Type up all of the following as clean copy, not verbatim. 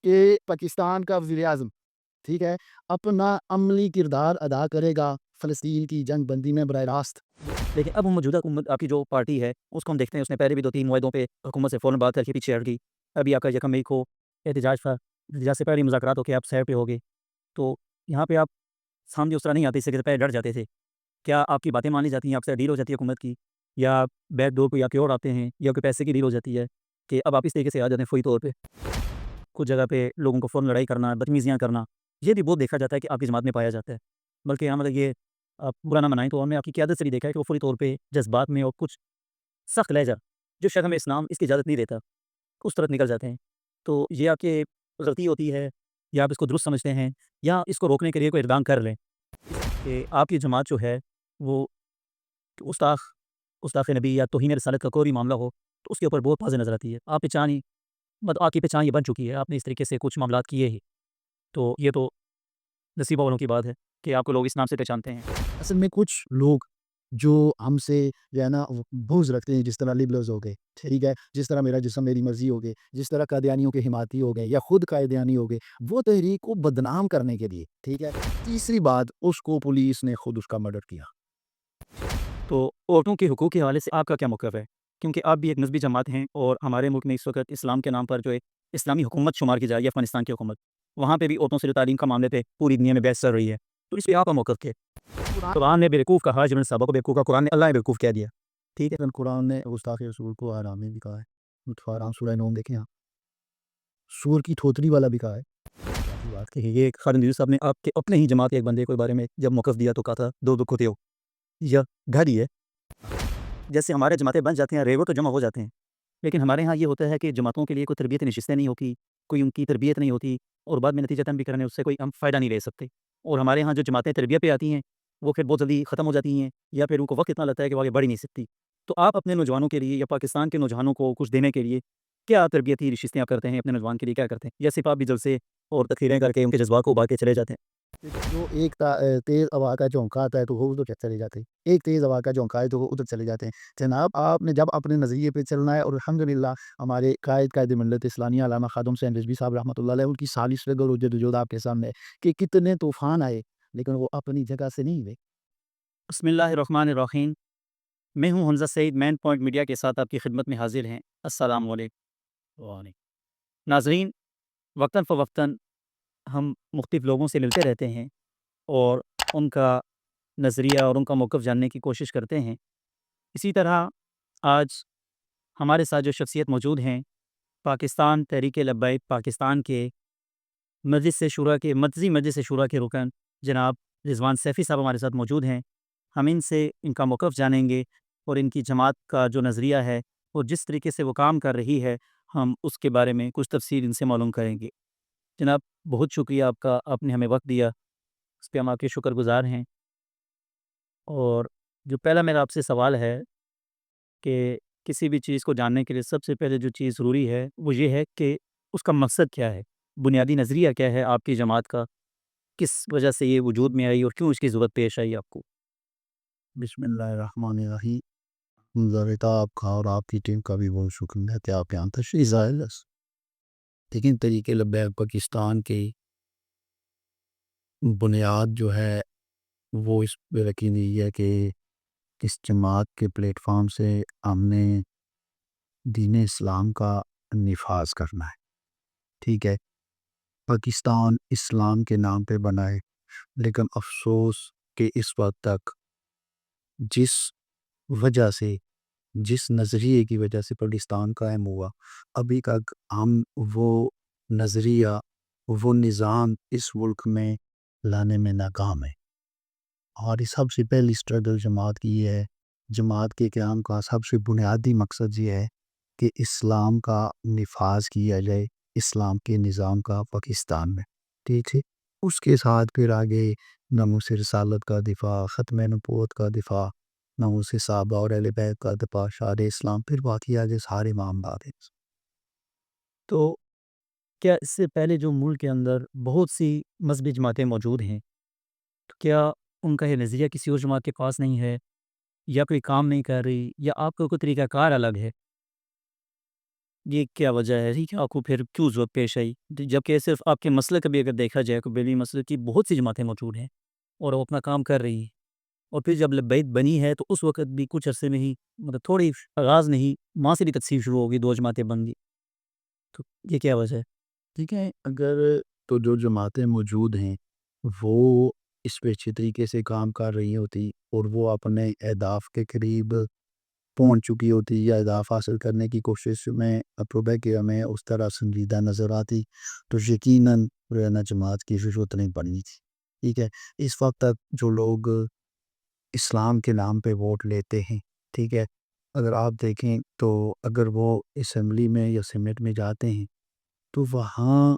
کہ پاکستان کا وزیر اعظم، ٹھیک ہے، اپنا عملی کردار ادا کرے گا فلسطین کی جنگ بندی میں براہ راست۔ لیکن اب ہم موجودہ حکومت آپ کی جو پارٹی ہے اس کو ہم دیکھتے ہیں، اس نے پہلے بھی 2-3 معاہدوں پہ حکومت سے فوراً بات کر کے پیچھے ہٹ گئی۔ ابھی آپ کا 1 مئی کو احتجاج تھا، احتجاج سے پہلے مذاکرات ہو کے آپ سیر پہ ہو گئے، تو یہاں پہ آپ سامنے اس طرح نہیں آتے، اس سے پہلے ڈر جاتے تھے۔ کیا آپ کی باتیں مان لی جاتی ہیں، آپ سے ڈیل ہو جاتی ہے حکومت کی، یا بیک ڈور پہ یا کے اور آتے ہیں، یا کوئی پیسے کی ڈیل ہو جاتی ہے کہ اب آپ اس طریقے سے آ جاتے ہیں فوری طور پہ؟ کچھ جگہ پہ لوگوں کو فوراً لڑائی کرنا، بدتمیزیاں کرنا، یہ بھی بہت دیکھا جاتا ہے کہ آپ کی جماعت میں پایا جاتا ہے۔ بلکہ یہاں مطلب یہ آپ برا نہ منائیں تو ہم نے آپ کی قیادت سے بھی دیکھا ہے کہ وہ فوری طور پہ جذبات میں اور کچھ سخت لہجہ جو شرم اسلام اس کی اجازت نہیں دیتا، اس طرف نکل جاتے ہیں۔ تو یہ آپ کی غلطی ہوتی ہے، یا آپ اس کو درست سمجھتے ہیں، یا اس کو روکنے کے لیے کوئی اقدام کر لیں کہ آپ کی جماعت جو ہے وہ گستاخ نبی یا توہین رسالت کا کوئی معاملہ ہو تو اس کے اوپر بہت واضح نظر آتی ہے۔ آپ کی پہچان یہ بن چکی ہے، آپ نے اس طریقے سے کچھ معاملات کیے ہی، تو یہ تو نصیبہ والوں کی بات ہے کہ آپ کو لوگ اس نام سے پہچانتے ہیں۔ اصل میں کچھ لوگ جو ہم سے جو ہے نا بغض رکھتے ہیں، جس طرح لبرلز ہو گئے، ٹھیک ہے، جس طرح میرا جسم میری مرضی ہو گئے، جس طرح قادیانیوں کے حمایتی ہو گئے یا خود قادیانی ہو گئے، وہ تحریک کو بدنام کرنے کے لیے، ٹھیک ہے۔ تیسری بات، اس کو پولیس نے خود اس کا مرڈر کیا۔ تو عورتوں کے حقوق کے حوالے سے آپ کا کیا موقف ہے؟ کیونکہ آپ بھی ایک مذہبی جماعت ہیں، اور ہمارے ملک میں اس وقت اسلام کے نام پر جو ایک اسلامی حکومت شمار کی جائے گی، افغانستان کی حکومت، وہاں پہ بھی عورتوں سے جو تعلیم کا معاملے پہ پوری دنیا میں بحث چل رہی ہے، تو اس پہ آپ کا موقف کیا ہے؟ قرآن نے بیوقوف کہا، جبرائیل صحابہ کو بیوقوف کہا، قرآن نے اللہ نے بیوقوف کہہ دیا، ٹھیک ہے۔ لیکن قرآن نے گستاخ رسول کو حرام بھی کہا ہے، حرام سورہ نوم دیکھیں آپ، سور کی تھوتری والا بھی کہا ہے۔ کی بات کہی، یہ خالد یوسف صاحب نے آپ کے اپنے ہی جماعت کے ایک بندے کے بارے میں جب موقف دیا تو کہا تھا دو دکھ ہوتے ہو یا گھر ہی ہے۔ جیسے ہمارے جماعتیں بن جاتے ہیں، ریگو تو جمع ہو جاتے ہیں، لیکن ہمارے ہاں یہ ہوتا ہے کہ جماعتوں کے لیے کوئی تربیتی نشستیں نہیں ہوتی، کوئی ان کی تربیت نہیں ہوتی، اور بعد میں نتیجتاً بھی کرنے اس سے کوئی ہم فائدہ نہیں لے سکتے۔ اور ہمارے ہاں جو جماعتیں تربیت پہ آتی ہیں وہ پھر بہت جلدی ختم ہو جاتی ہیں، یا پھر ان کو وقت اتنا لگتا ہے کہ وہ آگے بڑھ ہی نہیں سکتی۔ تو آپ اپنے نوجوانوں کے لیے یا پاکستان کے نوجوانوں کو کچھ دینے کے لیے کیا تربیتی نشستیں آپ کرتے ہیں؟ اپنے نوجوان کے لیے کیا کرتے ہیں، یا صرف آپ بھی جلسے اور تقریریں کر کے ان کے جذبات کو ابال کے چلے جاتے ہیں؟ جو ایک تیز ہوا کا جھونکا آتا ہے تو وہ ادھر چلے جاتے ہیں، ایک تیز ہوا کا جھونکا ہے تو وہ ادھر چلے جاتے ہیں۔ جناب، آپ نے جب اپنے نظریے پہ چلنا ہے، اور الحمدللہ ہمارے قائد ملت اسلامیہ علامہ خادم حسین رضوی صاحب رحمۃ اللہ علیہ، ان کی سالس اسٹرگل اور جدوجہد آپ کے سامنے ہے کہ کتنے طوفان آئے لیکن وہ اپنی جگہ سے نہیں ہوئے۔ بسم اللہ الرحمن الرحیم۔ میں ہوں حمزہ سعید، مین پوائنٹ میڈیا کے ساتھ آپ کی خدمت میں حاضر ہیں۔ السلام علیکم۔ وعلیکم ناظرین، وقتاً فوقتاً ہم مختلف لوگوں سے ملتے رہتے ہیں اور ان کا نظریہ اور ان کا موقف جاننے کی کوشش کرتے ہیں۔ اسی طرح آج ہمارے ساتھ جو شخصیت موجود ہیں، پاکستان تحریک لبیک پاکستان کے مرکزی مجلس شورا کے رکن جناب رضوان سیفی صاحب ہمارے ساتھ موجود ہیں۔ ہم ان سے ان کا موقف جانیں گے، اور ان کی جماعت کا جو نظریہ ہے اور جس طریقے سے وہ کام کر رہی ہے، ہم اس کے بارے میں کچھ تفصیل ان سے معلوم کریں گے۔ جناب، بہت شکریہ آپ کا، آپ نے ہمیں وقت دیا، اس پہ ہم آپ کے شکر گزار ہیں۔ اور جو پہلا میرا آپ سے سوال ہے کہ کسی بھی چیز کو جاننے کے لیے سب سے پہلے جو چیز ضروری ہے وہ یہ ہے کہ اس کا مقصد کیا ہے، بنیادی نظریہ کیا ہے آپ کی جماعت کا، کس وجہ سے یہ وجود میں آئی اور کیوں اس کی ضرورت پیش آئی آپ کو؟ بسم اللہ الرحمن الرحیم۔ ضرورت آپ کا اور آپ کی ٹیم کا بھی بہت شکریہ ہے کہ آپ یہاں تشریف ظاہر ہے۔ لیکن طریقے لبیک پاکستان کی بنیاد جو ہے وہ اس پہ رکھی گئی ہے کہ اس جماعت کے پلیٹ فارم سے ہم نے دین اسلام کا نفاذ کرنا ہے، ٹھیک ہے۔ پاکستان اسلام کے نام پہ بنا ہے، لیکن افسوس کہ اس وقت تک جس وجہ سے، جس نظریے کی وجہ سے پاکستان قائم ہوا، ابھی تک ہم وہ نظریہ، وہ نظام اس ملک میں لانے میں ناکام ہے۔ اور اس سب سے پہلی اسٹرگل جماعت کی یہ ہے، جماعت کے قیام کا سب سے بنیادی مقصد یہ ہے کہ اسلام کا نفاذ کیا جائے، اسلام کے نظام کا پاکستان میں، ٹھیک ہے۔ اس کے ساتھ پھر آگے ناموس رسالت کا دفاع، ختم نبوت کا دفاع، ناموس صحابہ اور اہل بیت کا دفاع، شار اسلام، پھر باقی آگے سارے معاملات ہیں۔ تو کیا اس سے پہلے جو ملک کے اندر بہت سی مذہبی جماعتیں موجود ہیں، تو کیا ان کا یہ نظریہ کسی اور جماعت کے پاس نہیں ہے، یا کوئی کام نہیں کر رہی، یا آپ کا کوئی طریقہ کار الگ ہے؟ یہ کیا وجہ ہے کہ آپ کو پھر کیوں ضرورت پیش آئی؟ جبکہ صرف آپ کے مسئلے کا بھی اگر دیکھا جائے تو بریلوی مسئلے کی بہت سی جماعتیں موجود ہیں اور وہ اپنا کام کر رہی ہیں، اور پھر جب لبیک بنی ہے تو اس وقت بھی کچھ عرصے میں ہی مطلب تھوڑی آغاز نہیں وہاں سے بھی تقسیم شروع ہوگی، 2 جماعتیں بن گئی، تو یہ کیا وجہ ہے؟ ٹھیک ہے، اگر تو جو جماعتیں موجود ہیں وہ اس پہ اچھی طریقے سے کام کر رہی ہوتی اور وہ اپنے اہداف کے قریب پہنچ چکی ہوتی یا اہداف حاصل کرنے کی کوشش میں اپروبہ کہ ہمیں اس طرح سنجیدہ نظر آتی تو یقیناً رینا جماعت کی ضرورت نہیں پڑنی تھی. ٹھیک ہے، اس وقت تک جو لوگ اسلام کے نام پہ ووٹ لیتے ہیں، ٹھیک ہے، اگر آپ دیکھیں تو اگر وہ اسمبلی میں یا سینٹ میں جاتے ہیں تو وہاں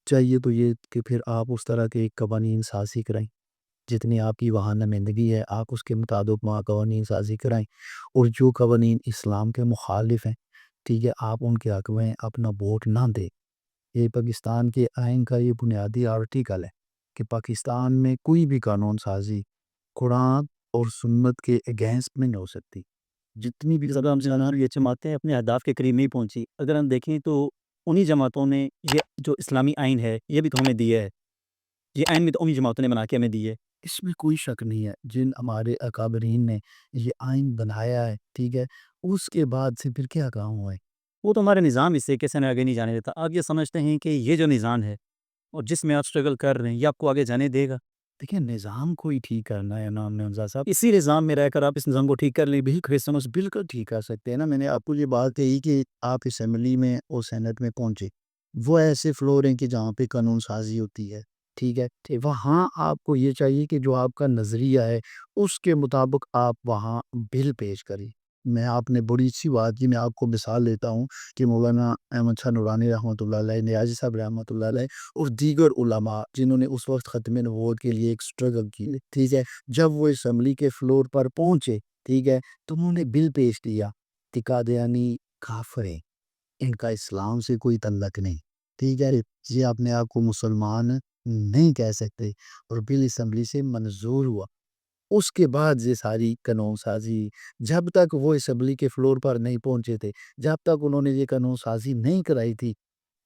چاہیے تو یہ کہ پھر آپ اس طرح کے قوانین سازی کرائیں، جتنی آپ کی وہاں نمائندگی ہے آپ اس کے مطابق وہاں قوانین سازی کرائیں، اور جو قوانین اسلام کے مخالف ہیں، ٹھیک ہے، آپ ان کے حق میں اپنا ووٹ نہ دیں. یہ پاکستان کے آئین کا یہ بنیادی آرٹیکل ہے کہ پاکستان میں کوئی بھی قانون سازی قرآن اور سنت کے اگینسٹ میں نہیں ہو سکتی. جتنی بھی اگر ہم جناب یہ جماعتیں اپنے اہداف کے قریب نہیں پہنچی، اگر ہم دیکھیں تو انہی جماعتوں نے یہ جو اسلامی آئین ہے یہ بھی تو ہمیں دیا ہے، یہ آئین بھی تو انہی جماعتوں نے بنا کے ہمیں دی ہے. اس میں کوئی شک نہیں ہے، جن ہمارے اکابرین نے یہ آئین بنایا ہے، ٹھیک ہے، اس کے بعد سے پھر کیا کام ہوا ہے؟ وہ تو ہمارا نظام اس طریقے سے ہمیں آگے نہیں جانے دیتا. آپ یہ سمجھتے ہیں کہ یہ جو نظام ہے اور جس میں آپ اسٹرگل کر رہے ہیں یہ آپ کو آگے جانے دے گا؟ دیکھیں، نظام کوئی ٹھیک کرنا ہے نا ہم نے صاحب، اسی نظام میں رہ کر آپ اس نظام کو ٹھیک کر لیں. بھی کرسمس بالکل ٹھیک کر سکتے ہیں نا. میں نے آپ کو یہ بات کہی کہ آپ اسمبلی میں اور سینٹ میں پہنچے، وہ ایسے فلور ہیں کہ جہاں پہ قانون سازی ہوتی ہے، ٹھیک ہے، وہاں آپ کو یہ چاہیے کہ جو آپ کا نظریہ ہے اس کے مطابق آپ وہاں بل پیش کریں. میں آپ نے بڑی اچھی بات کی، میں آپ کو مثال دیتا ہوں کہ مولانا احمد شاہ نورانی رحمۃ اللہ علیہ، نیازی صاحب رحمۃ اللہ علیہ اور دیگر علماء جنہوں نے اس وقت ختم نبوت کے لیے ایک سٹرگل کی، ٹھیک ہے، جب وہ اسمبلی کے فلور پر پہنچے، ٹھیک ہے، تو انہوں نے بل پیش کیا کہ قادیانی کافر ہیں، ان کا اسلام سے کوئی تعلق نہیں، ٹھیک ہے، یہ اپنے آپ کو مسلمان نہیں کہہ سکتے، اور بل اسمبلی سے منظور ہوا. اس کے بعد یہ ساری قانون سازی، جب تک وہ اسمبلی کے فلور پر نہیں پہنچے تھے، جب تک انہوں نے یہ قانون سازی نہیں کرائی تھی،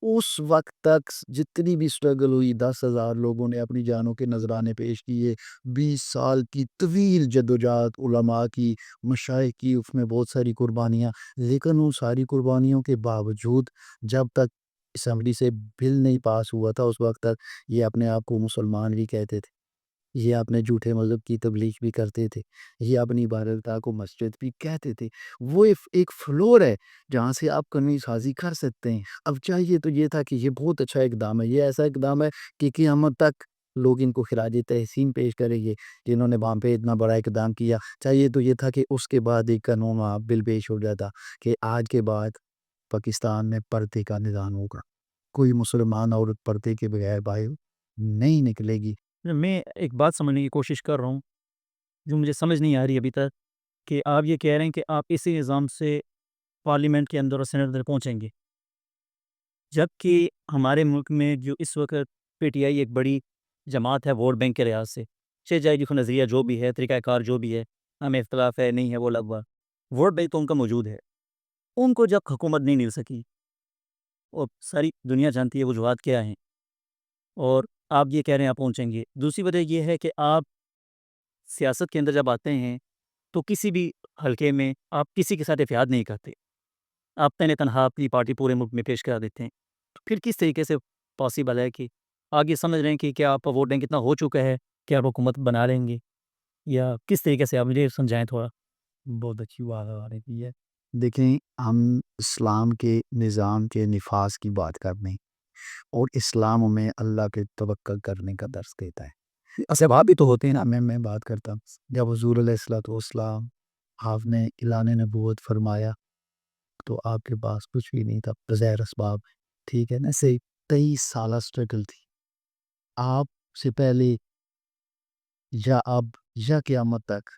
اس وقت تک جتنی بھی سٹرگل ہوئی، 10,000 لوگوں نے اپنی جانوں کے نذرانے پیش کیے، 20 سال کی طویل جدوجہد علماء کی، مشائخ کی، اس میں بہت ساری قربانیاں، لیکن ان ساری قربانیوں کے باوجود جب تک اسمبلی سے بل نہیں پاس ہوا تھا اس وقت تک یہ اپنے آپ کو مسلمان بھی کہتے تھے، یہ اپنے جھوٹے مذہب کی تبلیغ بھی کرتے تھے، یہ اپنی عبادتگاہ کو مسجد بھی کہتے تھے. وہ ایک فلور ہے جہاں سے آپ قانون سازی کر سکتے ہیں. اب چاہیے تو یہ تھا کہ یہ بہت اچھا اقدام ہے، یہ ایسا اقدام ہے کہ قیامت تک لوگ ان کو خراج تحسین پیش کریں گے جنہوں نے وہاں پہ اتنا بڑا اقدام کیا. چاہیے تو یہ تھا کہ اس کے بعد ایک قانون بل پیش ہو جاتا کہ آج کے بعد پاکستان میں پردے کا نظام ہوگا، کوئی مسلمان عورت پردے کے بغیر باہر نہیں نکلے گی. میں ایک بات سمجھنے کی کوشش کر رہا ہوں جو مجھے سمجھ نہیں آ رہی ابھی تک، کہ آپ یہ کہہ رہے ہیں کہ آپ اسی نظام سے پارلیمنٹ کے اندر اور سینٹ اندر پہنچیں گے، جبکہ ہمارے ملک میں جو اس وقت پی ٹی آئی ایک بڑی جماعت ہے ووٹ بینک کے لحاظ سے، جائے جی کو نظریہ جو بھی ہے، طریقہ کار جو بھی ہے، ہمیں اختلاف ہے نہیں ہے وہ الگ بات، ووٹ بینک تو ان کا موجود ہے. ان کو جب حکومت نہیں مل سکی اور ساری دنیا جانتی ہے وجوہات کیا ہیں، اور آپ یہ کہہ رہے ہیں آپ پہنچیں گے. دوسری وجہ یہ ہے کہ آپ سیاست کے اندر جب آتے ہیں تو کسی بھی حلقے میں آپ کسی کے ساتھ اتحاد نہیں کرتے، آپ تنہا اپنی پارٹی پورے ملک میں پیش کرا دیتے ہیں. تو پھر کس طریقے سے پاسبل ہے کہ آگے سمجھ رہے ہیں کہ کیا آپ کا ووٹ بینک کتنا ہو چکا ہے کہ آپ حکومت بنا لیں گے، یا کس طریقے سے آپ مجھے سمجھائیں تھوڑا؟ بہت اچھی بات آ رہی ہے. دیکھیں، ہم اسلام کے نظام کے نفاذ کی بات کر رہے ہیں اور اسلام میں اللہ کے توکل کرنے کا درس دیتا ہے. اسباب بھی تو ہوتے ہیں نا. میں بات کرتا ہوں جب حضور علیہ الصلوۃ والسلام آپ نے اعلان نبوت فرمایا تو آپ کے پاس کچھ بھی نہیں تھا بغیر اسباب، ٹھیک ہے نا. سے 23 سالہ سٹرگل تھی آپ سے پہلے یا اب یا قیامت تک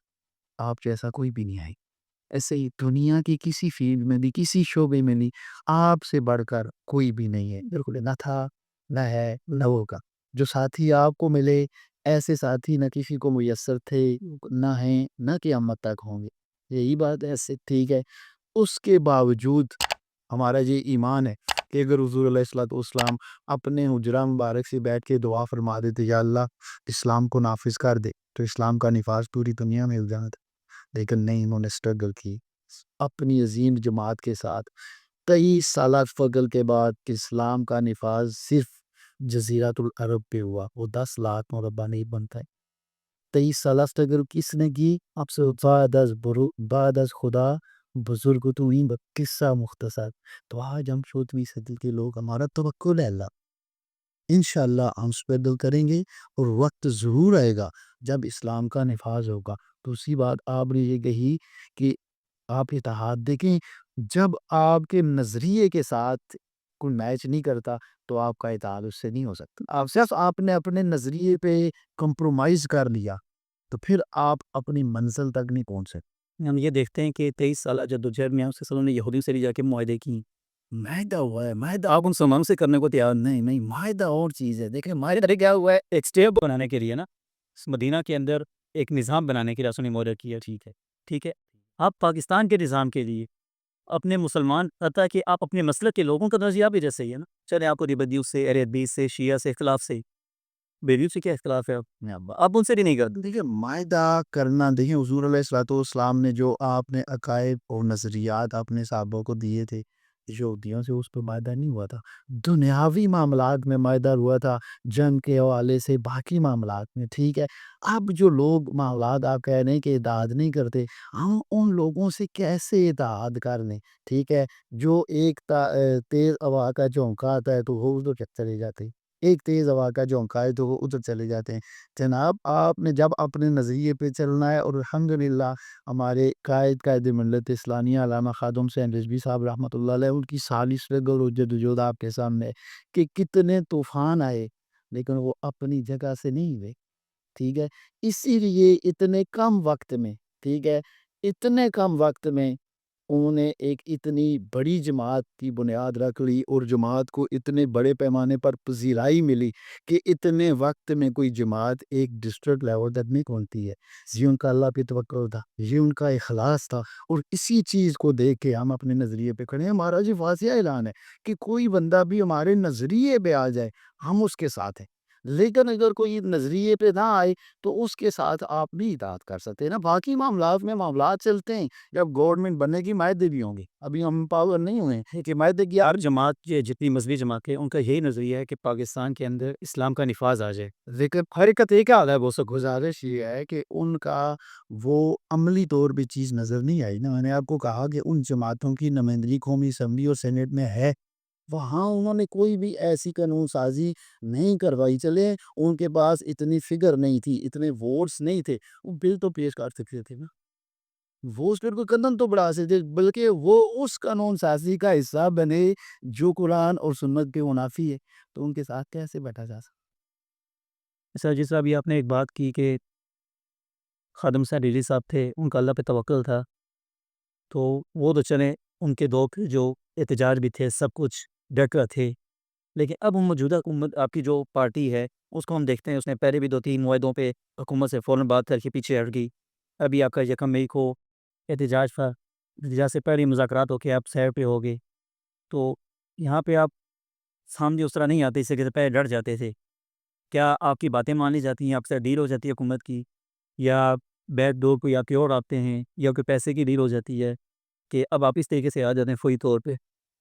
آپ جیسا کوئی بھی نہیں آئے. ایسے ہی دنیا کی کسی فیلڈ میں بھی، کسی شعبے میں بھی آپ سے بڑھ کر کوئی بھی نہیں ہے. بالکل نہ تھا، نہ ہے، نہ ہوگا. جو ساتھی آپ کو ملے ایسے ساتھی نہ کسی کو میسر تھے، نہ ہیں، نہ قیامت تک ہوں گے. یہی بات ہے ایسے، ٹھیک ہے. اس کے باوجود ہمارا یہ ایمان ہے کہ اگر حضور علیہ الصلوۃ والسلام اپنے حجرہ مبارک سے بیٹھ کے دعا فرما دیتے یا اللہ اسلام کو نافذ کر دے تو اسلام کا نفاذ پوری دنیا میں ہو جاتا، لیکن نہیں، انہوں نے سٹرگل کی اپنی عظیم جماعت کے ساتھ 23 سالہ فگل کے بعد کہ اسلام کا نفاذ صرف جزیرۃ العرب پہ ہوا، وہ 10 لاکھ مربع نہیں بنتا ہے۔ 23 سالہ سٹرگل کس نے کی؟ اب سے بعد از خدا بزرگ تو ہی قصہ مختصر۔ تو آج ہم 14ویں صدی کے لوگ، ہمارا توکل ہے اللہ، انشاءاللہ ہم سٹرگل کریں گے اور وقت ضرور آئے گا جب اسلام کا نفاذ ہوگا۔ دوسری بات آپ نے یہ کہی کہ آپ اتحاد دیکھیں، جب آپ کے نظریے کے ساتھ کوئی میچ نہیں کرتا تو آپ کا اتحاد اس سے نہیں ہو سکتا۔ آپ صرف آپ نے اپنے نظریے پہ کمپرومائز کر لیا تو پھر آپ اپنی منزل تک نہیں پہنچ سکتے۔ ہم یہ دیکھتے ہیں کہ 23 سالہ جدوجہد میں اس نے یہودیوں سے جا کے معاہدے کی، معاہدہ ہوا ہے، معاہدہ آپ ان سامان سے کرنے کو تیار نہیں۔ نہیں، معاہدہ اور چیز ہے۔ دیکھیں معاہدہ کیا ہوا ہے، ایک اسٹیپ بنانے کے لیے نا، مدینہ کے اندر ایک نظام بنانے کے لیے رسول نے معاہدہ کیا، ٹھیک ہے۔ آپ پاکستان کے نظام کے لیے اپنے مسلمان، حتیٰ کہ آپ اپنے مسلک کے لوگوں کا نظریہ بھی جیسے ہی ہے نا، چلے آپ کو ریبدیو سے، اہل حدیث سے، شیعہ سے اختلاف سے، بیریو سے کیا اختلاف ہے، آپ ان سے بھی نہیں کرتے۔ دیکھیں معاہدہ کرنا، دیکھیں حضور علیہ الصلوۃ والسلام نے جو آپ نے عقائد اور نظریات اپنے صحابوں کو دیے تھے، یہودیوں سے اس پہ معاہدہ نہیں ہوا تھا۔ دنیاوی معاملات میں معاہدہ ہوا تھا، جنگ کے حوالے سے، باقی معاملات میں، ٹھیک ہے۔ اب جو لوگ معاملات آپ کہہ رہے ہیں کہ اتحاد نہیں کرتے، ہم ان لوگوں سے کیسے اتحاد کر لیں، ٹھیک ہے۔ جو ایک تیز ہوا کا جھونکا آتا ہے تو وہ ادھر چلے جاتے ہیں، ایک تیز ہوا کا جھونکا ہے تو وہ ادھر چلے جاتے ہیں۔ جناب آپ نے جب اپنے نظریے پہ چلنا ہے، اور الحمدللہ ہمارے قائد ملت اسلامیہ علامہ خادم حسین رضوی صاحب رحمۃ اللہ علیہ، ان کی سالی سٹرگل اور جدوجہد آپ کے سامنے ہے کہ کتنے طوفان آئے لیکن وہ اپنی جگہ سے نہیں ہوئے، ٹھیک ہے۔ اسی لیے اتنے کم وقت میں، ٹھیک ہے، اتنے کم وقت میں انہوں نے ایک اتنی بڑی جماعت کی بنیاد رکھ لی اور جماعت کو اتنے بڑے پیمانے پر پذیرائی ملی کہ اتنے وقت میں کوئی جماعت ایک ڈسٹرکٹ لیول تک نہیں پہنچتی ہے۔ یہ ان کا اللہ پہ توکل تھا، یہ ان کا اخلاص تھا، اور اسی چیز کو دیکھ کے ہم اپنے نظریے پہ کھڑے ہیں۔ ہمارا جو واضح اعلان ہے کہ کوئی بندہ بھی ہمارے نظریے پہ آ جائے ہم اس کے ساتھ ہیں، لیکن اگر کوئی نظریے پہ نہ آئے تو اس کے ساتھ آپ بھی اطاعت کر سکتے ہیں نا۔ باقی معاملات میں معاملات چلتے ہیں، جب گورنمنٹ بننے کی معاہدے بھی ہوں گے، ابھی ہم پاور نہیں ہوئے ہیں کہ معاہدے کی ہر جماعت، یہ جتنی مذہبی جماعتیں، ان کا یہی نظریہ ہے کہ پاکستان کے اندر اسلام کا نفاذ آ جائے۔ ذکر حرکت ایک آدھا ہے، وہ سے گزارش یہ ہے کہ ان کا وہ عملی طور پہ چیز نظر نہیں آئی نا۔ میں نے آپ کو کہا کہ ان جماعتوں کی نمائندگی قومی اسمبلی اور سینٹ میں ہے، وہاں انہوں نے کوئی بھی ایسی قانون سازی نہیں کروائی۔ چلے ان کے پاس اتنی فگر نہیں تھی، اتنے ووٹس نہیں تھے، وہ بل تو پیش کر سکتے تھے نا، وہ اس پر کوئی قدم تو بڑھا سکتے، بلکہ وہ اس قانون سازی کا حصہ بنے جو قرآن اور سنت کے منافی ہے، تو ان کے ساتھ کیسے بیٹھا جا سکتا؟ سر جس طرح ابھی آپ نے ایک بات کی کہ خادم حسین رضوی صاحب تھے، ان کا اللہ پہ توکل تھا، تو وہ تو چلیں، ان کے دور کے جو احتجاج بھی تھے، سب کچھ ڈکا تھے، لیکن اب ہم موجودہ حکومت، آپ کی جو پارٹی ہے، اس کو ہم دیکھتے ہیں، اس نے پہلے بھی 2-3 معاہدوں پہ حکومت سے فوراً بات کر کے پیچھے ہٹ گئی۔ ابھی آپ کا 1 مئی کو احتجاج تھا، احتجاج سے پہلے مذاکرات ہو کے آپ سیر پہ ہو گئے، تو یہاں پہ آپ سامنے اس طرح نہیں آتے، اس سے پہلے ڈر جاتے تھے۔ کیا آپ کی باتیں مان لی جاتی ہیں، آپ سے ڈیل ہو جاتی ہے حکومت کی، یا بیک ڈور کوئی آپ کے اور آتے ہیں، یا کوئی پیسے کی ڈیل ہو جاتی ہے کہ اب آپ اس طریقے سے آ جاتے ہیں فوری طور پہ؟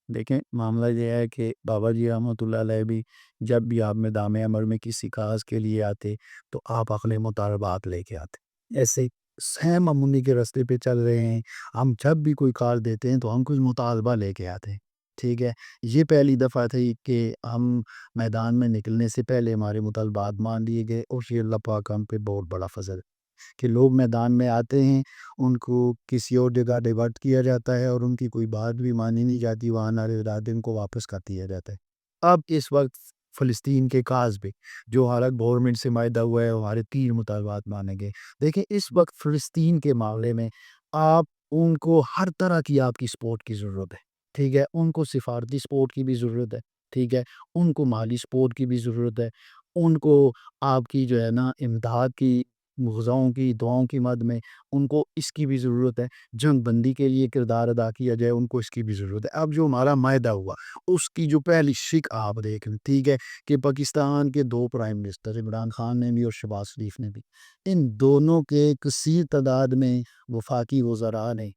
دیکھیں معاملہ یہ ہے کہ بابا جی رحمۃ اللہ علیہ بھی جب بھی آپ میدان عمر میں کسی کاز کے لیے آتے تو آپ اپنے مطالبات لے کے آتے، ایسے سیم امنی کے راستے پہ چل رہے ہیں، ہم جب بھی کوئی کار دیتے ہیں تو ہم کچھ مطالبہ لے کے آتے ہیں، ٹھیک ہے۔ یہ پہلی دفعہ تھی کہ ہم میدان میں نکلنے سے پہلے ہمارے مطالبات مان لیے گئے، اور یہ اللہ پاک ہم پہ بہت بڑا فضل ہے کہ لوگ میدان میں آتے ہیں، ان کو کسی اور جگہ ڈیورٹ کیا جاتا ہے اور ان کی کوئی بات بھی مانی نہیں جاتی، وہاں نعرے ارادے ان کو واپس کر دیا جاتا ہے۔ اب اس وقت فلسطین کے کاز پہ جو حالت گورنمنٹ سے معاہدہ ہوا ہے، ہمارے 3 مطالبات مانے گئے۔ دیکھیں اس وقت فلسطین کے معاملے میں آپ ان کو ہر طرح کی آپ کی سپورٹ کی ضرورت ہے، ٹھیک ہے، ان کو سفارتی سپورٹ کی بھی ضرورت ہے، ٹھیک ہے، ان کو مالی سپورٹ کی بھی ضرورت ہے، ان کو آپ کی جو ہے نا امداد کی غزاؤں کی دعاؤں کی مد میں ان کو اس کی بھی ضرورت ہے، جنگ بندی کے لیے کردار ادا کیا جائے ان کو اس کی بھی ضرورت ہے۔ اب جو ہمارا معاہدہ ہوا اس کی جو پہلی شق آپ دیکھ لیں، ٹھیک ہے، کہ پاکستان کے 2 پرائم منسٹر عمران خان نے بھی اور شہباز شریف نے بھی، ان دونوں کے کثیر تعداد میں وفاقی وزراء نے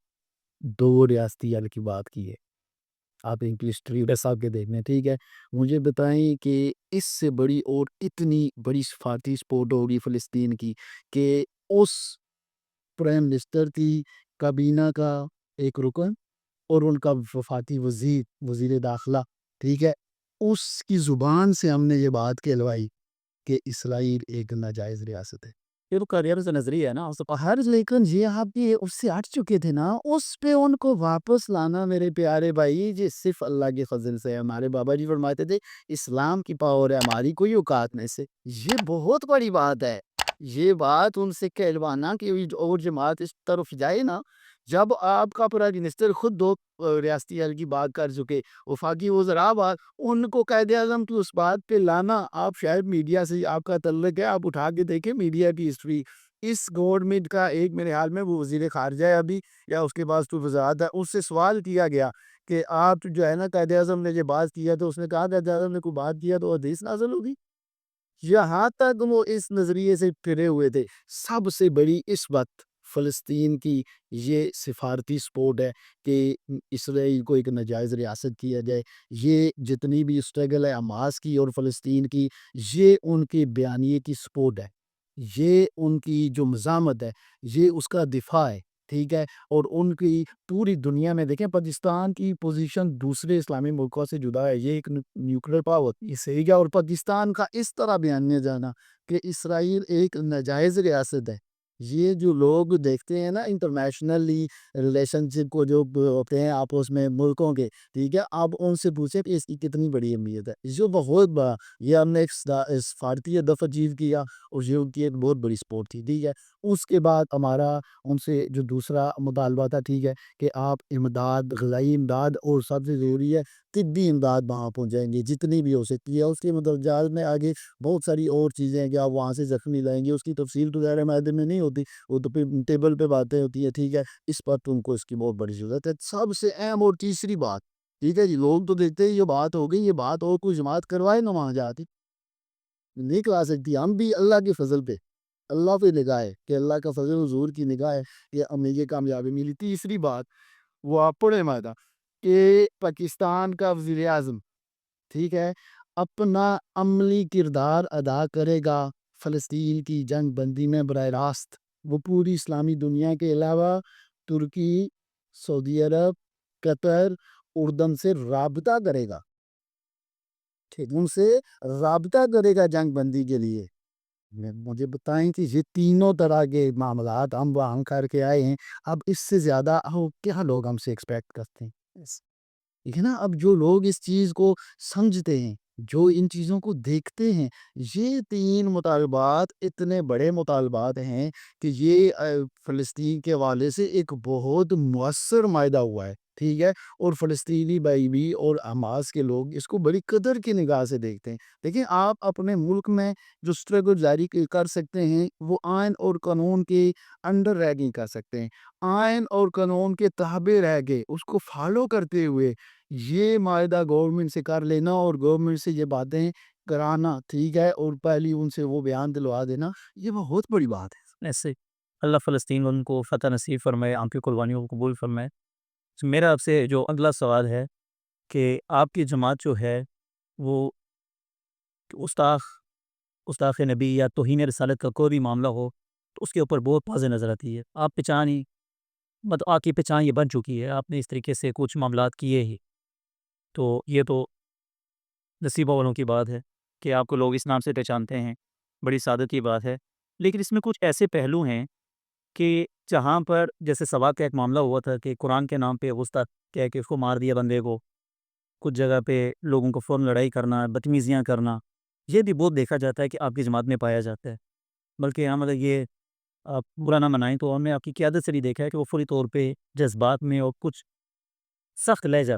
2 ریاستی حل کی بات کی ہے۔ آپ انگلش ہسٹری صاحب کے دیکھ لیں، ٹھیک ہے۔ مجھے بتائیں کہ اس سے بڑی اور اتنی بڑی سفارتی سپورٹ ہوگی فلسطین کی کہ اس پرائم منسٹر کی کابینہ کا ایک رکن اور ان کا وفاقی وزیر داخلہ، ٹھیک ہے، اس کی زبان سے ہم نے یہ بات کہلوائی کہ اسرائیل ایک ناجائز ریاست ہے۔ یہ تو کریئر سے نظریہ ہے نا اس کا۔ ہر لیکن یہ آپ بھی اس سے ہٹ چکے تھے نا، اس پہ ان کو واپس لانا میرے پیارے بھائی یہ صرف اللہ کے فضل سے ہے۔ ہمارے بابا جی فرماتے تھے اسلام کی پاور ہے، ہماری کوئی اوقات نہیں سے۔ یہ بہت بڑی بات ہے، یہ بات ان سے کہلوانا کہ اور جماعت اس طرف جائے نا۔ جب آپ کا پرائم منسٹر خود 2 ریاستی حل کی بات کر چکے، وفاقی وزراء بات، ان کو قائد اعظم کی اس بات پہ لانا، آپ شاید میڈیا سے آپ کا تعلق ہے، آپ اٹھا کے دیکھیں میڈیا کی ہسٹری، اس گورنمنٹ کا ایک میرے حال میں وہ وزیر خارجہ ہے ابھی یا اس کے پاس تو وزارت ہے، اس سے سوال کیا گیا کہ آپ جو ہے نا قائد اعظم نے یہ بات کیا تو اس نے کہا قائد اعظم نے کوئی بات کیا تو حدیث نازل ہوگی۔ یہاں تک وہ اس نظریے سے پھرے ہوئے تھے۔ سب سے بڑی اس وقت فلسطین کی یہ سفارتی سپورٹ ہے کہ اسرائیل کو ایک ناجائز ریاست کیا جائے۔ یہ جتنی بھی اسٹرگل ہے حماس کی اور فلسطین کی، یہ ان کے بیانیے کی سپورٹ ہے، یہ ان کی جو مزاحمت ہے، یہ اس کا دفاع ہے، ٹھیک ہے۔ اور ان کی پوری دنیا میں دیکھیں پاکستان کی پوزیشن دوسرے اسلامی ملکوں سے جدا ہے، یہ ایک نیوکلیر پاور صحیح ہے، اور پاکستان کا اس طرح بیانیہ جانا کہ اسرائیل ایک ناجائز ریاست ہے، یہ جو لوگ دیکھتے ہیں نا انٹرنیشنلی ریلیشن شپ کو جو ہوتے ہیں آپس میں ملکوں کے، ٹھیک ہے، آپ ان سے پوچھیں کہ اس کی کتنی بڑی اہمیت ہے، جو بہت بڑا یہ ہم نے سفارتی ہدف اچیو کیا اور یہ ان کی ایک بہت بڑی سپورٹ تھی، ٹھیک ہے۔ اس کے بعد ہمارا ان سے جو دوسرا مطالبہ تھا، ٹھیک ہے، کہ آپ امداد، غذائی امداد اور سب سے ضروری ہے طبی امداد وہاں پہنچائیں گے جتنی بھی ہو سکتی ہے۔ اس کے مدرجات میں آگے بہت ساری اور چیزیں ہیں کہ آپ وہاں سے زخمی لائیں گے، اس کی تفصیل تو ظاہر معاہدے میں نہیں ہوتی، وہ تو پھر ٹیبل پہ باتیں ہوتی ہیں، ٹھیک ہے۔ اس پر تم کو اس کی بہت بڑی ضرورت ہے۔ سب سے اہم اور تیسری بات، ٹھیک ہے جی، لوگ تو دیکھتے ہیں یہ بات ہو گئی، یہ بات اور کوئی جماعت کروائے نہ وہاں جاتی نہیں کرا سکتی، ہم بھی اللہ کے فضل پہ، اللہ پہ نگاہ ہے کہ اللہ کا فضل حضور کی نگاہ ہے کہ ہمیں یہ کامیابی ملی۔ تیسری بات وہ آپ پڑھے معاہدہ کہ پاکستان کا وزیر اعظم، ٹھیک ہے، اپنا عملی کردار ادا کرے گا فلسطین کی جنگ بندی میں براہ راست۔ وہ پوری اسلامی دنیا کے علاوہ ترکی، سعودی عرب، قطر، اردن سے رابطہ کرے گا، ٹھیک، ان سے رابطہ کرے گا جنگ بندی کے لیے۔ مجھے بتائیں کہ یہ تینوں طرح کے معاملات ہم وہاں کر کے آئے ہیں، اب اس سے زیادہ کیا لوگ ہم سے ایکسپیکٹ کرتے ہیں؟ ٹھیک ہے نا، اب جو لوگ اس چیز کو سمجھتے ہیں، جو ان چیزوں کو دیکھتے ہیں، یہ 3 مطالبات اتنے بڑے مطالبات ہیں کہ یہ فلسطین کے حوالے سے ایک بہت مؤثر معاہدہ ہوا ہے، ٹھیک ہے، اور فلسطینی بھائی بھی اور حماس کے لوگ اس کو بڑی قدر کی نگاہ سے دیکھتے ہیں۔ دیکھیں آپ اپنے ملک میں جو اسٹرگل جاری کر سکتے ہیں وہ آئین اور قانون کے انڈر رہ کے کر سکتے ہیں، آئین اور قانون کے تابع رہ کے اس کو فالو کرتے ہوئے یہ معاہدہ گورنمنٹ سے کر لینا اور گورنمنٹ سے یہ باتیں کرانا، ٹھیک ہے، اور پہلی ان سے وہ بیان دلوا دینا، یہ بہت بڑی بات ہے۔ ایسے اللہ فلسطین ان کو فتح نصیب فرمائے، آپ کی قربانیوں کو قبول فرمائے۔ میرا آپ سے جو اگلا سوال ہے کہ آپ کی جماعت جو ہے وہ گستاخ نبی یا توہین رسالت کا کوئی بھی معاملہ ہو تو اس کے اوپر بہت واضح نظر آتی ہے، آپ پہچان ہی مطلب آپ کی پہچان یہ بن چکی ہے، آپ نے اس طریقے سے کچھ معاملات کیے ہی، تو یہ تو نصیبہ والوں کی بات ہے کہ آپ کو لوگ اس نام سے پہچانتے ہیں، بڑی سعادت کی بات ہے۔ لیکن اس میں کچھ ایسے پہلو ہیں کہ جہاں پر جیسے سبا کا ایک معاملہ ہوا تھا کہ قرآن کے نام پہ گستاخ کہہ کے اس کو مار دیا بندے کو، کچھ جگہ پہ لوگوں کو فوراً لڑائی کرنا، بدتمیزیاں کرنا، یہ بھی بہت دیکھا جاتا ہے کہ آپ کی جماعت میں پایا جاتا ہے۔ بلکہ ہاں مطلب یہ آپ برا نہ منائیں تو ہم نے آپ کی قیادت سے بھی دیکھا ہے کہ وہ فوری طور پہ جذبات میں اور کچھ سخت لہجہ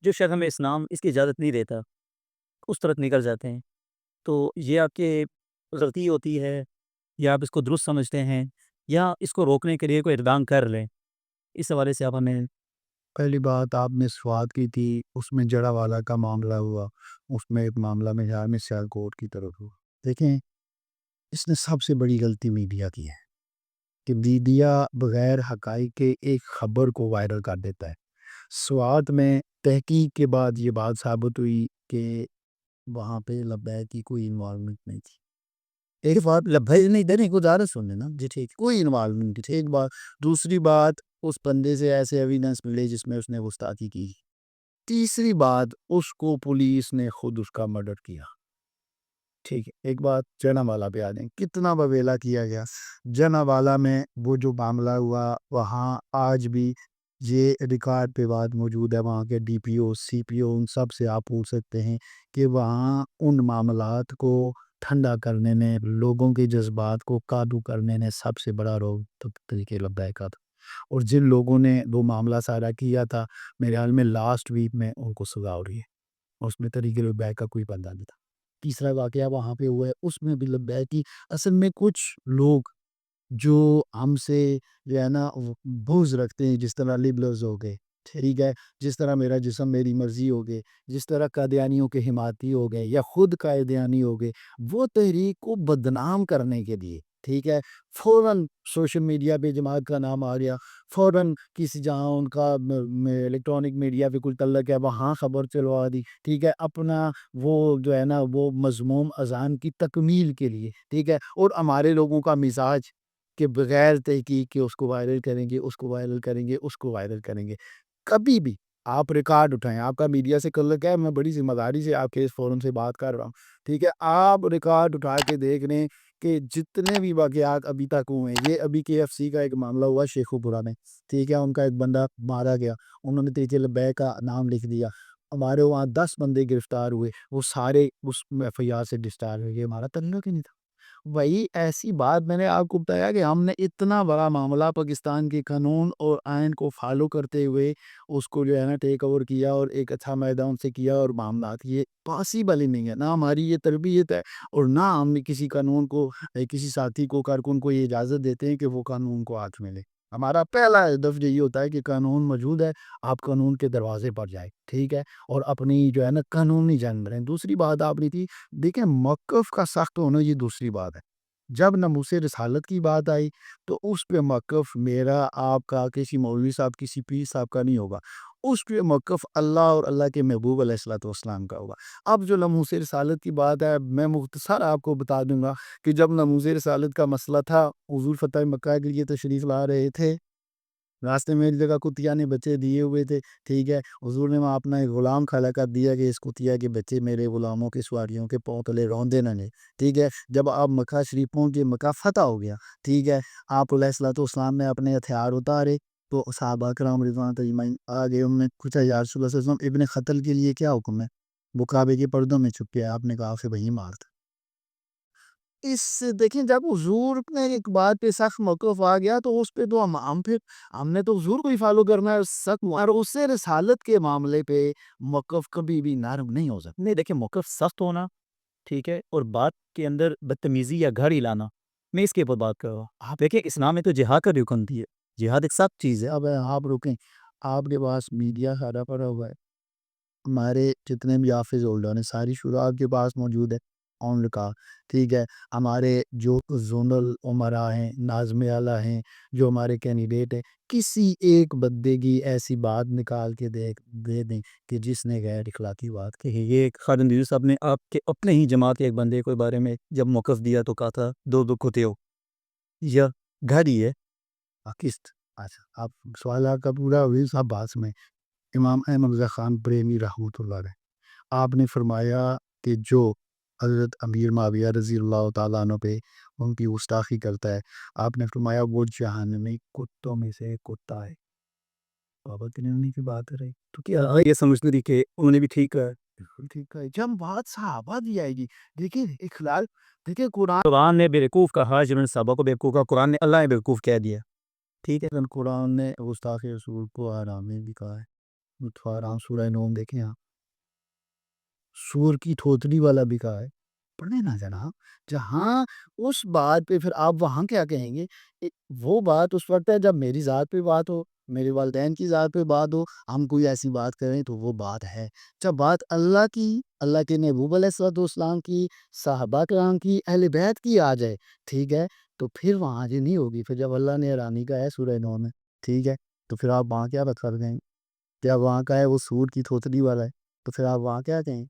جو شاید ہمیں اسلام اس کی اجازت نہیں دیتا اس طرف نکل جاتے ہیں، تو یہ آپ کے غلطی ہوتی ہے یا آپ اس کو درست سمجھتے ہیں یا اس کو روکنے کے لیے کوئی اقدام کر لیں؟ اس حوالے سے آپ ہمیں پہلی بات آپ نے سوات کی تھی، اس میں جڑا والا کا معاملہ ہوا، اس میں ایک معاملہ میں سیالکوٹ کی طرف ہوا۔ دیکھیں، اس نے سب سے بڑی غلطی میڈیا کی ہے کہ میڈیا بغیر حقائق کے ایک خبر کو وائرل کر دیتا ہے۔ سوات میں تحقیق کے بعد یہ بات ثابت ہوئی کہ وہاں پہ لبیک کی کوئی انوالومنٹ نہیں تھی۔ ایک بات لبیک نہیں دینے کو زیادہ سننے نا جی ٹھیک، کوئی انوالومنٹ نہیں تھی، ایک بات۔ دوسری بات، اس بندے سے ایسے ایویڈنس ملے جس میں اس نے گستاخی کی۔ تیسری بات، اس کو پولیس نے خود اس کا مرڈر کیا۔ ٹھیک ہے، ایک بات جنا والا پہ آ جائیں، کتنا بویلا کیا گیا جنا والا میں۔ وہ جو معاملہ ہوا وہاں آج بھی یہ ریکارڈ پہ بات موجود ہے، وہاں کے ڈی پی او سی پی او ان سب سے آپ پوچھ سکتے ہیں کہ وہاں ان معاملات کو ٹھنڈا کرنے میں، لوگوں کے جذبات کو قابو کرنے میں سب سے بڑا رول طریقے لبیک کا تھا۔ اور جن لوگوں نے وہ معاملہ سارا کیا تھا، میرے حال میں لاسٹ ویک میں ان کو سزا ہو رہی ہے، اس میں طریقے لبیک کا کوئی بندہ نہیں تھا۔ تیسرا واقعہ وہاں پہ ہوا ہے، اس میں بھی لبیک کی اصل میں کچھ لوگ جو ہم سے جو ہے نا بغض رکھتے ہیں، جس طرح لبرلز ہو گئے، ٹھیک ہے، جس طرح میرا جسم میری مرضی ہو گئے، جس طرح قادیانیوں کے حمایتی ہو گئے یا خود قادیانی ہو گئے، وہ تحریک کو بدنام کرنے کے لیے، ٹھیک ہے، فوراً سوشل میڈیا پہ جماعت کا نام آ گیا، فوراً کسی جہاں ان کا الیکٹرانک میڈیا پہ کوئی تعلق ہے وہاں خبر چلوا دی، ٹھیک ہے، اپنا وہ جو ہے نا وہ مذموم اذان کی تکمیل کے لیے، ٹھیک ہے۔ اور ہمارے لوگوں کا مزاج کہ بغیر تحقیق کے اس کو وائرل کریں گے، اس کو وائرل کریں گے، اس کو وائرل کریں گے۔ کبھی بھی آپ ریکارڈ اٹھائیں، آپ کا میڈیا سے تعلق ہے، میں بڑی ذمہ داری سے آپ کے اس فورم سے بات کر رہا ہوں، ٹھیک ہے، آپ ریکارڈ اٹھا کے دیکھ لیں کہ جتنے بھی واقعات ابھی تک ہوئے ہیں، یہ ابھی کے ایف سی کا ایک معاملہ ہوا شیخو پورہ میں، ٹھیک ہے، ان کا ایک بندہ مارا گیا، انہوں نے طریقے لبیک کا نام لکھ دیا، ہمارے وہاں 10 بندے گرفتار ہوئے، وہ سارے اس ایف آئی آر سے ڈسچارج ہوئے، یہ ہمارا تعلق ہی نہیں تھا۔ وہی ایسی بات میں نے آپ کو بتایا کہ ہم نے اتنا بڑا معاملہ پاکستان کے قانون اور آئین کو فالو کرتے ہوئے اس کو جو ہے نا ٹیک اوور کیا اور ایک اچھا میدان سے کیا، اور معاملات یہ پاسبل ہی نہیں ہے، نہ ہماری یہ تربیت ہے اور نہ ہم کسی قانون کو کسی ساتھی کو کارکن کو یہ اجازت دیتے ہیں کہ وہ قانون کو ہاتھ میں لے۔ ہمارا پہلا ہدف یہی ہوتا ہے کہ قانون موجود ہے، آپ قانون کے دروازے پر جائیں، ٹھیک ہے، اور اپنی جو ہے نا قانونی جنگ لڑیں۔ دوسری بات آپ نے تھی، دیکھیں موقف کا سخت ہونا یہ دوسری بات ہے۔ جب ناموس رسالت کی بات آئی تو اس پہ موقف میرا، آپ کا، کسی مولوی صاحب، کسی پیر صاحب کا نہیں ہوگا، اس پہ موقف اللہ اور اللہ کے محبوب علیہ الصلوۃ والسلام کا ہوگا۔ اب جو ناموس رسالت کی بات ہے، میں مختصر آپ کو بتا دوں گا کہ جب ناموس رسالت کا مسئلہ تھا، حضور فتح مکہ کے لیے تشریف لا رہے تھے، راستے میں ایک جگہ کتیا نے بچے دیے ہوئے تھے، ٹھیک ہے، حضور نے وہاں اپنا ایک غلام کھڑا کر دیا کہ اس کتیا کے بچے میرے غلاموں کے سواریوں کے پاؤں تلے روندے نہ لیں، ٹھیک ہے۔ جب آپ مکہ شریف پہنچے، مکہ فتح ہو گیا، ٹھیک ہے، آپ علیہ الصلوۃ والسلام نے اپنے ہتھیار اتارے تو صحابہ کرام رضوان تجمعین آگے، انہوں نے پوچھا یا رسول اللہ صلی اللہ علیہ وسلم ابن قتل کے لیے کیا حکم ہے؟ وہ کعبے کے پردوں میں چھپ گیا، آپ نے کہا کہ وہی مارتا۔ اس سے دیکھیں جب حضور نے ایک بات پہ سخت موقف آ گیا تو اس پہ تو ہم پھر ہم نے تو حضور کو ہی فالو کرنا ہے سخت، اور اس سے رسالت کے معاملے پہ موقف کبھی بھی نرم نہیں ہو سکتا۔ نہیں دیکھیں موقف سخت ہونا ٹھیک ہے، اور بات کے اندر بدتمیزی یا گھر ہلانا، میں اس کے اوپر بات کر رہا ہوں۔ آپ دیکھیں اسلام میں تو جہاد کا حکم دی ہے، جہاد ایک سخت چیز ہے۔ اب آپ رکیں، آپ کے پاس میڈیا سارا پڑا ہوا ہے، ہمارے جتنے بھی حافظ ہولڈر ہیں ساری شورا آپ کے پاس موجود ہے آن کا، ٹھیک ہے، ہمارے جو زونل عمرا ہیں، ناظم اعلیٰ ہیں، جو ہمارے کینڈیڈیٹ ہیں، کسی ایک بندے کی ایسی بات نکال کے دے دیں کہ جس نے غیر اخلاقی بات کی۔ کہ یہ خالد یوسف صاحب نے آپ کے اپنے ہی جماعت کے ایک بندے کے بارے میں جب موقف دیا تو کہا تھا دو کتے ہو، یا گھر ہی ہے۔ کس اچھا آپ سوال آپ کا پورا ہوئی صاحب باس میں امام احمد رضا خان پریمی رحمۃ اللہ علیہ، آپ نے فرمایا کہ جو حضرت امیر معاویہ رضی اللہ تعالیٰ عنہ پہ ان کی گستاخی کرتا ہے، آپ نے فرمایا وہ جہنمی کتوں میں سے کتا ہے۔ بابا کنانی کی بات ہے رہی تو کیا یہ سمجھنے دی کہ انہوں نے بھی ٹھیک ہے؟ بالکل ٹھیک ہے، جب بات صحابہ دی آئے گی، دیکھیں اخلال، دیکھیں قرآن، قرآن نے بیوقوف کہا، جنہوں نے صحابہ کو بیوقوف کہا، قرآن نے اللہ نے بیوقوف کہہ دیا، ٹھیک ہے۔ قرآن نے گستاخی رسول کو حرام بھی کہا ہے، حرام سورہ نوم دیکھیں آپ، سور کی تھوتری والا بھی کہا ہے، پڑھیں نا جناب، جہاں اس بات پہ پھر آپ وہاں کیا کہیں گے؟ وہ بات اس وقت ہے جب میری ذات پہ بات ہو، میرے والدین کی ذات پہ بات ہو، ہم کوئی ایسی بات کریں تو وہ بات ہے۔ جب بات اللہ کی، اللہ کے محبوب علیہ الصلوۃ والسلام کی، صحابہ کرام کی، اہل بیت کی آ جائے، ٹھیک ہے، تو پھر وہاں جی نہیں ہوگی۔ پھر جب اللہ نے حیرانی کا ہے سورہ نو میں، ٹھیک ہے، تو پھر آپ وہاں کیا بات کر گئے؟ جب وہاں کا ہے وہ سور کی تھوتنی والا ہے، تو پھر آپ وہاں کیا کہیں؟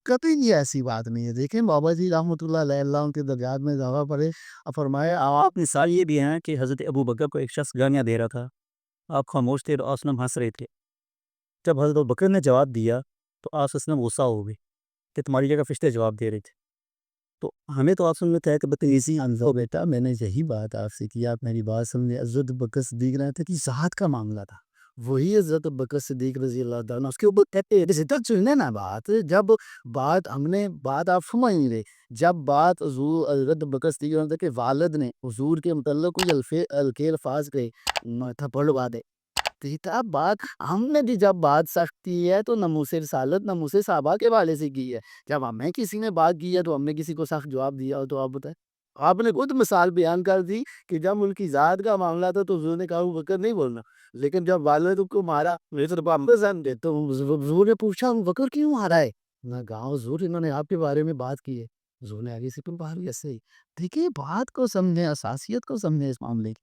قطعی یہ ایسی بات نہیں ہے۔ دیکھیں بابا جی رحمۃ اللہ علیہ، اللہ ان کے درجات میں اضافہ پڑے، فرمایا آپ مثال یہ بھی ہیں کہ حضرت ابو بکر کو ایک شخص گالیاں دے رہا تھا، آپ خاموش تھے اور آس وسلم ہنس رہے تھے۔ جب حضرت ابو بکر نے جواب دیا تو آس وسلم غصہ ہو گئے کہ تمہاری جگہ فرشتے جواب دے رہے تھے۔ تو ہمیں تو آپ سن لیتے ہیں کہ بدتمیزی تو بیٹا میں نے یہی بات آپ سے کی، آپ میری بات سمجھے۔ حضرت بکر صدیق رہے تھے کہ ذات کا معاملہ تھا، وہی حضرت بکر صدیق رضی اللہ عنہ اس کے اوپر کہتے ہیں تک سننے نا بات، جب بات ہم نے بات آپ سمجھ نہیں رہے، جب بات حضور حضرت بکر صدیق رضی اللہ عنہ کے والد نے حضور کے متعلق کوئی الکے الفاظ کے تھپڑ لگا دے، اب بات ہم نے بھی جب بات سختی ہے تو ناموس رسالت ناموس صحابہ کے والے سے کی ہے۔ جب ہمیں کسی نے بات کی ہے تو ہم نے کسی کو سخت جواب دیا ہو تو آپ بتائیں۔ آپ نے خود مثال بیان کر دی کہ جب ان کی ذات کا معاملہ تھا تو حضور نے کہا ابو بکر نہیں بولنا، لیکن جب والد کو مارا تو حضور نے پوچھا ابو بکر کیوں مارا ہے؟ میں کہا حضور انہوں نے آپ کے بارے میں بات کی ہے۔ حضور نے آگے سے پھر باہر ایسے ہی دیکھیے بات کو سمجھیں، اساسیت کو سمجھیں اس معاملے کی۔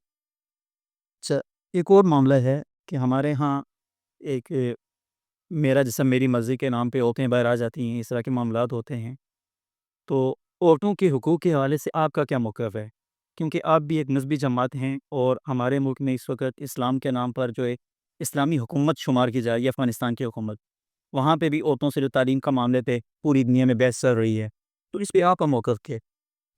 اچھا، ایک اور معاملہ ہے کہ ہمارے ہاں ایک میرا جسم میری مرضی کے نام پہ عورتیں باہر آ جاتی ہیں، اس طرح کے معاملات ہوتے ہیں۔ تو عورتوں کے حقوق کے حوالے سے آپ کا کیا موقف ہے؟ کیونکہ آپ بھی ایک مذہبی جماعت ہیں اور ہمارے ملک میں اس وقت اسلام کے نام پر جو ہے اسلامی حکومت شمار کی جا رہی ہے، افغانستان کی حکومت، وہاں پہ بھی عورتوں سے جو تعلیم کا معاملے پہ پوری دنیا میں بحث چل رہی ہے، تو اس پہ آپ کا موقف کیا ہے،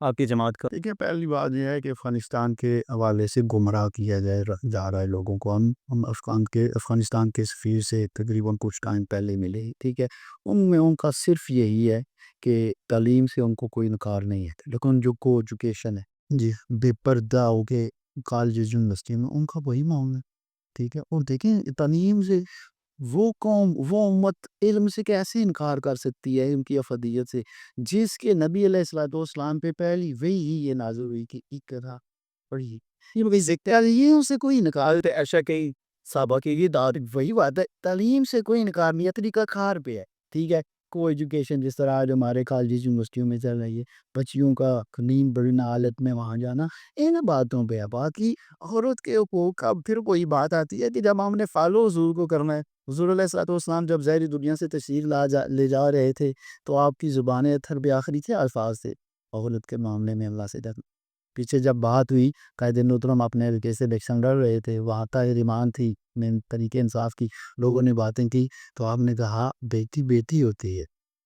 آپ کی جماعت کا؟ دیکھیں پہلی بات یہ ہے کہ افغانستان کے حوالے سے گمراہ کیا جا رہا ہے لوگوں کو۔ ہم افغانستان کے سفیر سے تقریباً کچھ ٹائم پہلے ملے، ٹھیک ہے، ان میں ان کا صرف یہی ہے کہ تعلیم سے ان کو کوئی انکار نہیں ہے، لیکن جو کو ایجوکیشن ہے جی بے پردہ ہو کے کالج یونیورسٹی میں ان کا وہی معاملہ ہے، ٹھیک ہے۔ اور دیکھیں تعلیم سے وہ قوم وہ امت علم سے کیسے انکار کر سکتی ہے ان کی افضیت سے، جس کے نبی علیہ الصلوۃ والسلام پہ پہلی وہی یہ نازل ہوئی کہ اقرا پڑھی، یہ کوئی تعلیم سے کوئی انکار ہے؟ ایسا کئی صحابہ کی یہ داد وہی بات ہے، تعلیم سے کوئی انکار نہیں ہے، طریقہ کار پہ ہے، ٹھیک ہے۔ کو ایجوکیشن جس طرح آج ہمارے کالجز یونیورسٹیوں میں چل رہی ہے، بچیوں کا نیم بڑی حالت میں وہاں جانا، ان باتوں پہ ہے۔ باقی عورت کے حقوق کا پھر کوئی بات آتی ہے کہ جب ہم نے فالو حضور کو کرنا ہے، حضور علیہ الصلوۃ والسلام جب ظاہری دنیا سے تشریف لے جا رہے تھے تو آپ کی زبان اتھر پہ آخری تھے الفاظ تھے عورت کے معاملے میں اللہ سے ڈرنا۔ پیچھے جب بات ہوئی قائد محترم اپنے حلقے سے الیکشن لڑ رہے تھے، وہاں ایمان تھی میں طریقے انصاف کی، لوگوں نے باتیں کی تو آپ نے کہا بیٹی بیٹی ہوتی ہے،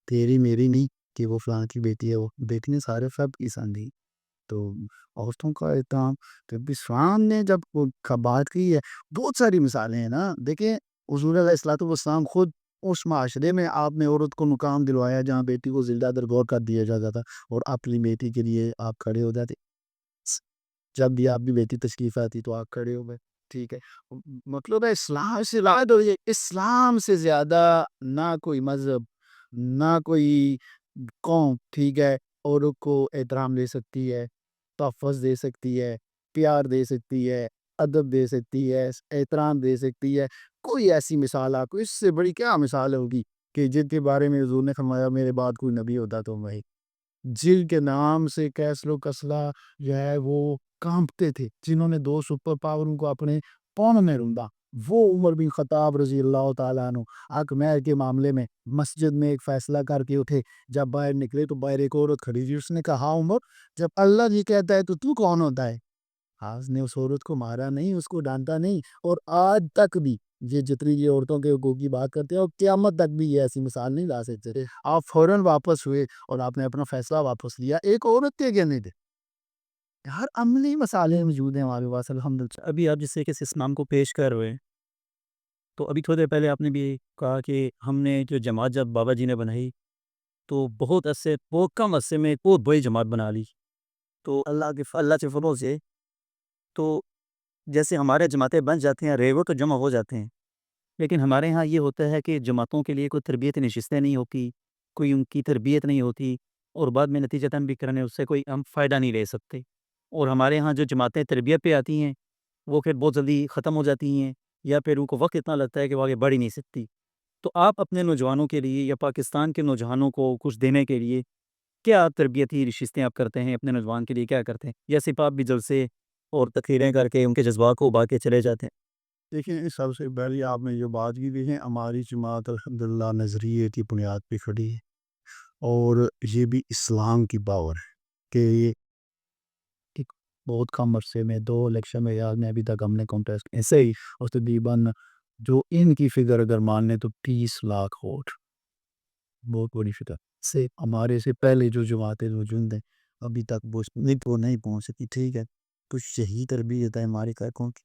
تیری میری نہیں کہ وہ فلاں کی بیٹی ہے، وہ بیٹی نے سارے سب کی سان دی۔ تو عورتوں کا احترام جب اسلام نے جب بات کی ہے، بہت ساری مثالیں ہیں نا۔ دیکھیں حضور علیہ الصلوۃ والسلام خود اس معاشرے میں آپ نے عورت کو مقام دلوایا جہاں بیٹی کو زندہ درگور کر دیا جاتا تھا، اور اپنی بیٹی کے لیے آپ کھڑے ہو جاتے، جب بھی آپ کی بیٹی تشریف آتی تو آپ کھڑے ہو گئے، ٹھیک ہے۔ مطلب ہے اسلام سے زیادہ نہ کوئی مذہب نہ کوئی قوم، ٹھیک ہے، عورت کو احترام دے سکتی ہے، تحفظ دے سکتی ہے، پیار دے سکتی ہے، ادب دے سکتی ہے، احترام دے سکتی ہے۔ کوئی ایسی مثال آپ کو اس سے بڑی کیا مثال ہوگی کہ جن کے بارے میں حضور نے فرمایا میرے بعد کوئی نبی ہوتا تو وہی، جن کے نام سے کیسر و کسلا جو ہے وہ کانپتے تھے، جنہوں نے دو سپر پاوروں کو اپنے پاؤں میں روندا، وہ عمر بن خطاب رضی اللہ تعالیٰ عنہ حق مہر کے معاملے میں مسجد میں ایک فیصلہ کر کے اٹھے، جب باہر نکلے تو باہر ایک عورت کھڑی تھی، اس نے کہا ہاں عمر جب اللہ جی کہتا ہے تو تو کون ہوتا ہے؟ اس نے اس عورت کو مارا نہیں، اس کو ڈانٹا نہیں، اور آج تک بھی یہ جتنی یہ عورتوں کے حقوق کی بات کرتے ہیں اور قیامت تک بھی یہ ایسی مثال نہیں لا سکتے۔ آپ فوراً واپس ہوئے اور آپ نے اپنا فیصلہ واپس لیا ایک عورت کے کہنے دے، ہر عملی مسائل موجود ہیں ہمارے پاس الحمدللہ۔ ابھی آپ جس طریقے سے اسلام کو پیش کر رہے ہیں، تو ابھی تھوڑی دیر پہلے آپ نے بھی کہا کہ ہم نے جو جماعت جب بابا جی نے بنائی تو بہت کم عرصے میں ایک بہت بڑی جماعت بنا لی، تو اللہ کے فضل سے تو جیسے ہمارے جماعتیں بن جاتے ہیں ریگو تو جمع ہو جاتے ہیں، لیکن ہمارے ہاں یہ ہوتا ہے کہ جماعتوں کے لیے کوئی تربیتی نشستیں نہیں ہوتی، کوئی ان کی تربیت نہیں ہوتی اور بعد میں نتیجتاً بھی کرنے اس سے کوئی ہم فائدہ نہیں لے سکتے، اور ہمارے ہاں جو جماعتیں تربیت پہ آتی ہیں وہ پھر بہت جلدی ختم ہو جاتی ہیں، یا پھر ان کو وقت اتنا لگتا ہے کہ وہ آگے بڑھ ہی نہیں سکتی۔ تو آپ اپنے نوجوانوں کے لیے یا پاکستان کے نوجوانوں کو کچھ دینے کے لیے کیا تربیتی نشستیں آپ کرتے ہیں؟ اپنے نوجوان کے لیے کیا کرتے ہیں، یا صرف آپ بھی جلسے اور تقریریں کر کے ان کے جذبات کو ابھار کے چلے جاتے ہیں؟ دیکھیں، سب سے پہلے آپ نے جو بات کی دیکھیں، ہماری جماعت الحمدللہ نظریے کی بنیاد پہ کھڑی ہے، اور یہ بھی اسلام کی پاور ہے کہ یہ ایک بہت کم عرصے میں 2 الیکشن میں یاد میں ابھی تک ہم نے کانٹیسٹ ایسے ہی، اور تقریباً جو ان کی فگر اگر مان لیں تو 30 لاکھ ووٹ، بہت بڑی فگر سے ہمارے سے پہلے جو جماعتیں موجود ہیں ابھی تک وہ نہیں پہنچ سکی، ٹھیک ہے۔ تو یہی تربیت ہے ہماری کون کی،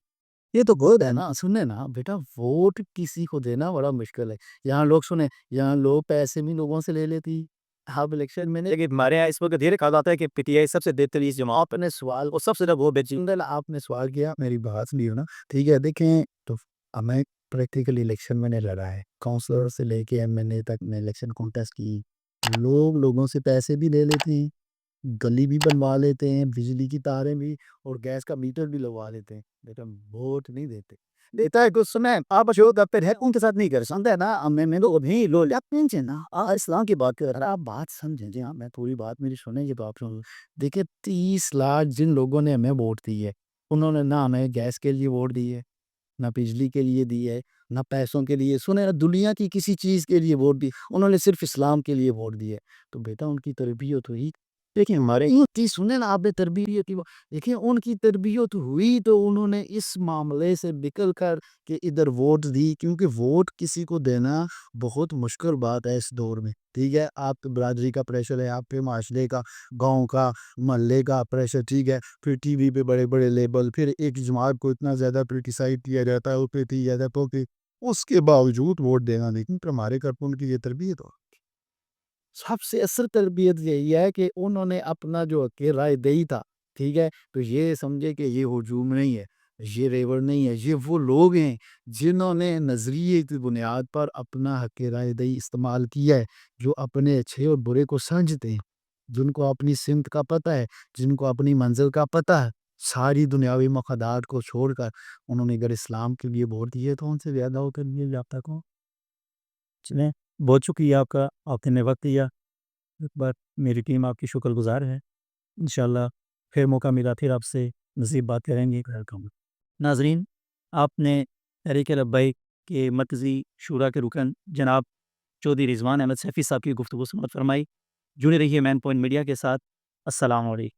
یہ تو گود ہے نا، سنیں نا بیٹا، ووٹ کسی کو دینا بڑا مشکل ہے۔ یہاں لوگ سنیں، یہاں لوگ پیسے بھی لوگوں سے لے لیتی، اب الیکشن میں نے لیکن ہمارے یہاں اس وقت یہ کہا جاتا ہے کہ پی ٹی آئی سب سے بہتر اس جماعت آپ نے سوال اور سب سے زیادہ وہ بیچی۔ آپ نے سوال کیا، میری بات نہیں ہونا، ٹھیک ہے۔ دیکھیں تو ہمیں پریکٹیکلی الیکشن میں نے لڑا ہے، کونسلر سے لے کے ایم این اے تک میں الیکشن کانٹیسٹ کی، لوگوں سے پیسے بھی لے لیتے ہیں، گلی بھی بنوا لیتے ہیں، بجلی کی تاریں بھی اور گیس کا میٹر بھی لگوا لیتے ہیں، لیکن ووٹ نہیں دیتے۔ دیتا ہے کچھ سنیں، آپ جو دفتر ہے ان کے ساتھ نہیں کر سکتے نا، میں تو ابھی لو لیپٹن نا اسلام کی بات کر رہا، آپ بات سمجھیں جی، ہاں میں تھوڑی بات میری سنیں یہ بات سن۔ دیکھیں 30 لاکھ جن لوگوں نے ہمیں ووٹ دی ہے، انہوں نے نہ ہمیں گیس کے لیے ووٹ دی ہے، نہ بجلی کے لیے دی ہے، نہ پیسوں کے لیے، سنیں نہ دنیا کی کسی چیز کے لیے ووٹ دی، انہوں نے صرف اسلام کے لیے ووٹ دی ہے۔ تو بیٹا ان کی تربیت ہوئی، دیکھیں ہمارے کی سنیں نا آپ نے تربیت کی، دیکھیں ان کی تربیت ہوئی تو انہوں نے اس معاملے سے نکل کر کہ ادھر ووٹ دی، کیونکہ ووٹ کسی کو دینا بہت مشکل بات ہے اس دور میں، ٹھیک ہے۔ آپ برادری کا پریشر ہے، آپ پہ معاشرے کا، گاؤں کا، محلے کا پریشر، ٹھیک ہے، پھر ٹی وی پہ بڑے بڑے لیبل، پھر ایک جماعت کو اتنا زیادہ کرٹیسائز کیا جاتا ہے، اس پہ کیا جاتا ہے کہ اس کے باوجود ووٹ دینا، لیکن ہمارے کرپن کی یہ تربیت ہو، سب سے اصل تربیت یہی ہے کہ انہوں نے اپنا جو کہ رائے دہی تھا، ٹھیک ہے، تو یہ سمجھے کہ یہ ہجوم نہیں ہے، یہ ریور نہیں ہے، یہ وہ لوگ ہیں جنہوں نے نظریے کی بنیاد پر اپنا حق رائے دہی استعمال کیا ہے، جو اپنے اچھے اور برے کو سمجھتے ہیں، جن کو اپنی سمت کا پتہ ہے، جن کو اپنی منزل کا پتہ ہے، ساری دنیاوی مقدار کو چھوڑ کر انہوں نے اگر اسلام کے لیے ووٹ دیے تو ان سے زیادہ ہو کر یہ یافتہ کو چلیں، بہت شکریہ آپ کا، آپ نے وقت دیا، ایک بار میری ٹیم آپ کی شکر گزار ہے۔ انشاءاللہ پھر موقع ملا پھر آپ سے مزید بات کریں گے۔ ویلکم ناظرین، آپ نے تحریک لبیک کے مرکزی شورا کے رکن جناب چودھری رضوان احمد سیفی صاحب کی گفتگو سماعت فرمائی۔ جڑے رہیے مین پوائنٹ میڈیا کے ساتھ۔ السلام علیکم۔